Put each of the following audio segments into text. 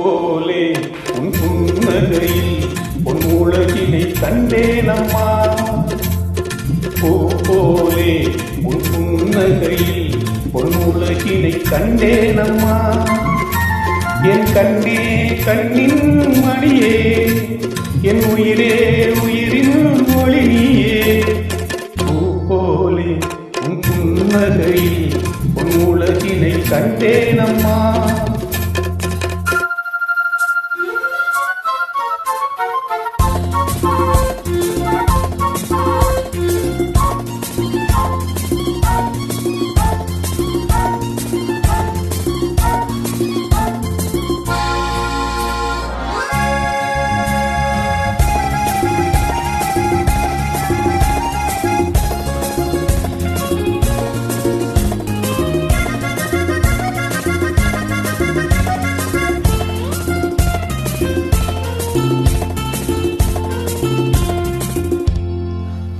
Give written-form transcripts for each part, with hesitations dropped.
போலே உன் புன்னகையில் உன் உலகினை கண்டேனம்மா. பூ போலே உன் புன்னகையில் உன் உலகினை கண்டேனம்மா. என் கண்ணே கண்ணின் மணியே, என் உயிரே உயிரின் மொழி நீயே. பூ போலே உன் புன்னகையில் உன் உலகினை கண்டேனம்மா.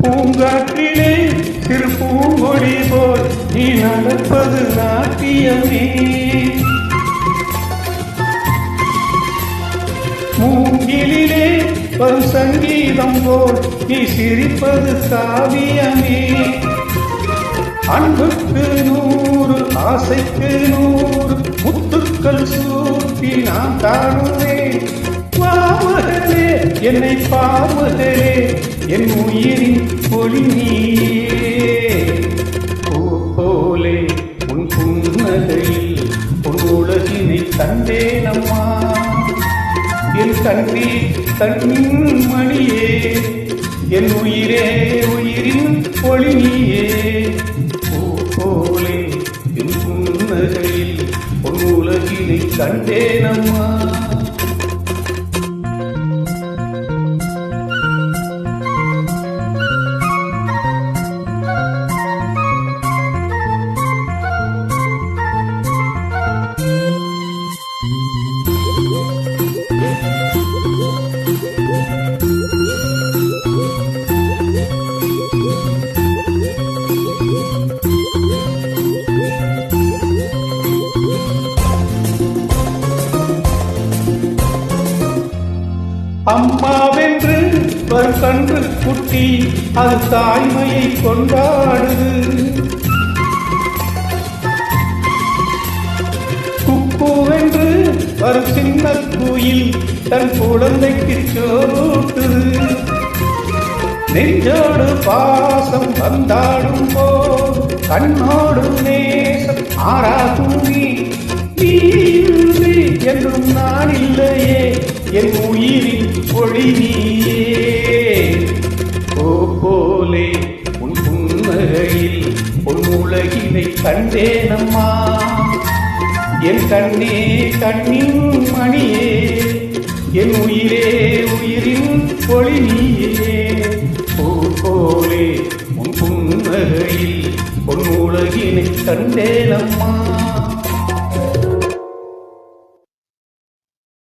பூங்காற்றிலே சிறு பூங்கொடி போல் நீ நடப்பது நாட்டியமே. மூங்கிலே வரும் சங்கீதம் போல் நீ சிரிப்பது காவியமே. அன்புக்கு 100 ஆசைக்கு 100 முத்துக்கள் சூட்டி நான் காணுவேன். பாவகளே என்னை பாவகளே, என் உயிரின் ஒளி நீயே. பூ போலே உன் புன்னகையில் உன் உலகினை கண்டேனம்மா. என் கண்ணே கண்ணின் மணியே, என் உயிரே உயிரின் ஒளி நீயே. பூ போலே என் புன்னகையில் உன் உலகினை கண்டேனம்மா. அம்மாவென்று வரும் கன்று குட்டி அது தாய்மையை கொண்டாடுது. குக்குவென்று வரும் சின்ன குயில் தன் குழந்தைக்கு சோறுட்டுது. நெஞ்சோடு பாசம் வந்தாடும் போது கண்ணோடு நேசம் ஆறாகும். நீ என்றும் நான் இல்லையே, என் உயிரின் ஒளி நீயே. பூ போலே உன் புன்னகையில் உன் உலகினை கண்டேனம்மா. என் கண்ணே கண்ணின் மணியே, என் உயிரே உயிரின் ஒளி நீயே. பூ போலே உன் புன்னகையில் உன் உலகினை கண்டேனம்மா.